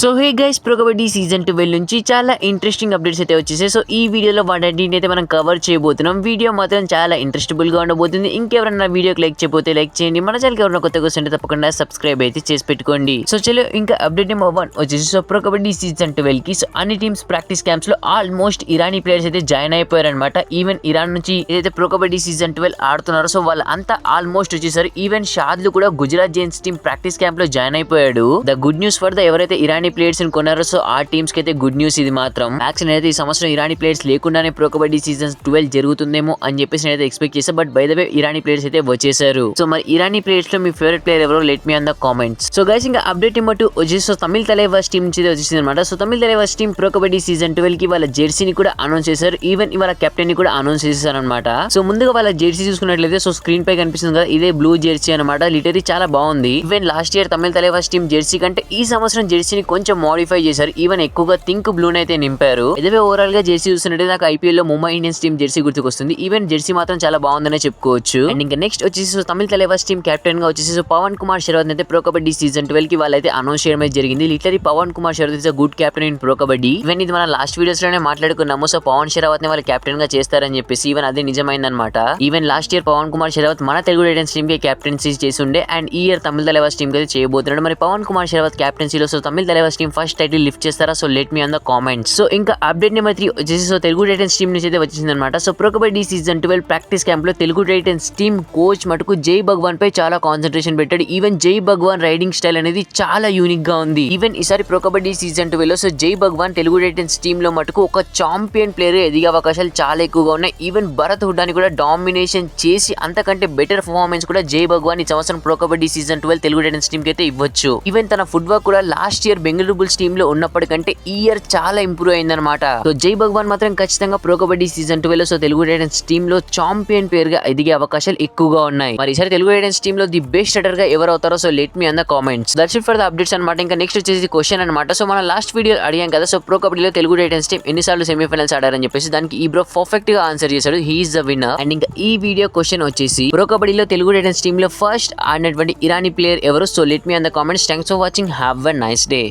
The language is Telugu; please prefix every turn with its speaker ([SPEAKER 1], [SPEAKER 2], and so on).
[SPEAKER 1] So hey guys, pro kabaddi season 12 నుంచి చాలా ఇంట్రెస్టింగ్ అప్డేట్స్ అయితే వచ్చేసాయి. సో ఈ వీడియోలో వాటిని అయితే మనం కవర్ చేయబోతున్నాం. వీడియో మాత్రం చాలా ఇంట్రెస్టబుల్ గా ఉండబోతుంది. ఇంకెవరన్నా వీడియోకి లైక్ చేయకపోతే లైక్ చేయండి. మన ఛానల్ ఎవరైనా కొత్తగా వస్తుంటే తప్పకుండా సబ్స్క్రైబ్ అయితే చేసి పెట్టుకోండి. సో చలో ఇంకా అప్డేట్ నెంబర్ 1 వచ్చేసి సో ప్రో కబడ్డీ సీజన్ 12 కి సో అన్ని టీమ్స్ ప్రాక్టీస్ క్యాంప్స్ లో ఆల్మోస్ట్ ఇరానీ ప్లేయర్స్ అయితే జాయిన్ అయిపోయారు అనమాట. ఈవెన్ ఇరాన్ నుంచి ఏదైతే ప్రో కబడ్డీ సీజన్ 12 ఆడుతున్నారో సో వాళ్ళు అంతా ఆల్మోస్ట్ వచ్చేసారు. ఈవెన్ షాద్లు కూడా Gujarat Giants team practice camp లో జాయిన్ అయిపోయాడు. The good news for the ఎవరైతే ఇరానీ ప్లేయర్స్ కొన్నారో సో ఆ టీమ్స్ కి అయితే గుడ్ న్యూస్ ఇది మాత్రం. యాక్చువల్ అయితే ఈ సంవత్సరం ఇరానీ ప్లేయర్స్ లేకుండానే ప్రో కబడ్డీ సీజన్ 12 జరుగుతుందేమో అని చెప్పేసి నేనైతే ఎక్స్పెక్ట్ చేశాను. బట్ బై ద వే ఇరానీ ప్లేయర్స్ అయితే వచ్చేసారు. సో మరి ఇరానీ ప్లేయర్స్ లో మీ ఫేవరెట్ ప్లేయర్ ఎవరో let me on the comments. So guys ఇంకా అప్డేట్ నెంబర్ 2 వచ్చేసి సో తమిళ తలైవాస్ టీమ్ నుంచి వచ్చేసింది అనమాట. So Tamil Thalaivas team pro kabaddi season 12 కి వాళ్ళ జెర్సీని కూడా అనౌన్స్ చేశారు. ఈవెన్ ఇవాళ కెప్టెన్ ని కూడా అనౌన్స్ చేశారు అనమాట. సో ముందుగా వాళ్ళ జెర్సీ చూసుకున్నట్లయితే సో స్క్రీన్ పై కనిపిస్తుంది కదా, ఇదే బ్లూ జెర్సీ అనమాట. లిటరీ చాలా బాగుంది. ఈవెన్ లాస్ట్ ఇయర్ తమిళ తలైవాస్ టీమ్ జెర్సీ కంటే ఈ సంవత్సరం జెర్సీని కొంచెం మోడిఫై చేశారు. ఈవెన్ ఎక్కువగా థింక్ బ్లూన్ అయితే నింపారు. ఇదే ఓవరాల్ గా జెర్సీ చూస్తున్నట్టు నాకు ఐపీఎల్ లో ముంబై ఇండియన్స్ టీమ్ జెర్సీ గుర్తుకొస్తుంది. ఈవెన్ జెర్సీ మాత్రం చాలా బాగుందనే చెప్పుకోవచ్చు. అండ్ ఇంకా నెక్స్ట్ వచ్చేసి so Tamil Thalaivas team captain గా వచ్చేసి సో పవన్ కుమార్ శరవత్ అయితే ప్రో కబడ్డీ సీజన్ 12 కి వాళ్ళైతే అనౌన్స్ చేయడం అయితే జరిగింది. Literally Pawan Kumar Sehrawat is good captain in pro kabaddi. Even ఇది మన లాస్ట్ వీడియోస్ లోనే మాట్లాడుకున్నాము. సో పవన్ శరవత్ ని వాళ్ళు కెప్టెన్ గా చేస్తారని చెప్పేసి ఈవెన్ అదే నిజమైందన్నమాట. Even last year Pawan Kumar Sehrawat మన తెలుగు టైటన్స్ టీమ్ కి కెప్టెన్సీ చేసి ఉండే. అండ్ ఈ ఇయర్ తమిళ తలైవాస్ టీమ్ కి అయితే చేయబోతున్నాడు. మరి పవన్ కుమార్ శరవత్ కెప్టెన్సీలో so Tamil Thalaivas team first title lift చేస్తారా? So let me on the comments. So ఇంకా అప్డేట్ నెంబర్ 3 వచ్చేసి సో తెలుగు టైటన్స్ టీమ్ నుంచి అయితే వచ్చింది అనమాట. So pro kabaddi season 12 practice camp లో తెలుగు టైటన్స్ టీమ్ కోచ్ మటుకు జై భగవాన్ పై చాలా కాన్సన్ట్రేషన్ పెట్టాడు. ఈవెన్ జై భగవాన్ రైడింగ్ స్టైల్ అనేది చాలా యూనిక్ గా ఉంది. ఈవెన్ ఈసారి ప్రో కబడ్డీ సీజన్ 12 లో సో జై భగవాన్ తెలుగు టైటన్స్ టీమ్ లో మటుకు ఒక చాంపియన్ ప్లేయర్ ఎదిగే అవకాశాలు చాలా ఎక్కువగా ఉన్నాయి. ఈవెన్ భరత్ హుడ్డాని కూడా డామినేషన్ చేసి అంతకంటే బెటర్ పర్ఫార్మెన్స్ కూడా జై భగవాన్ ఈ సంవత్సరం pro kabaddi season 12 Telugu Titans team కి అయితే ఇవ్వచ్చు. ఈవెన్ తన ఫుట్ వర్క్ కూడా last year Bengaluru bulls team లో ఉన్నప్పటికంటే ఈ ఇయర్ చాలా ఇంప్రూవ్ అయిందనమాట. సో జై భగవాన్ మాత్రం ఖచ్చితంగా pro kabaddi season 12 so Telugu Titans team లో చాంపియన్ ప్లేయర్ గా ఎదిగే అవకాశాలు ఎక్కువగా ఉన్నాయి. మరి ఈసారి తెలుగు టైటన్స్ టీమ్ లో ది బెస్ట్ రైడర్ గా ఎవరు అవుతారో so let me on the comments. That's it for the updates అనమాట. ఇంకా నెక్స్ట్ వచ్చేసి క్వశ్చన్ అనమాట. సో మన లాస్ట్ వీడియో అడిగాం కదా, సో ప్రో కబడ్డీలో తెలుగు టైటన్స్ టీమ్ ఎన్నిసార్లు సెమీఫైనల్స్ ఆడారని చెప్పేసి దానికి ఈ బ్రో పర్ఫెక్ట్ గా ఆన్సర్ చేశాడు. He is the winner. And ఇంకా ఈ వీడియో క్వశ్చన్ వచ్చేసి ప్రో కబడ్డీలో తెలుగు టైటన్స్ టీమ్ లో ఫస్ట్ ఆడినటువంటి ఇరానీ ప్లేయర్ ఎవరు? So let me on the comments. Thanks for watching. Have a nice day.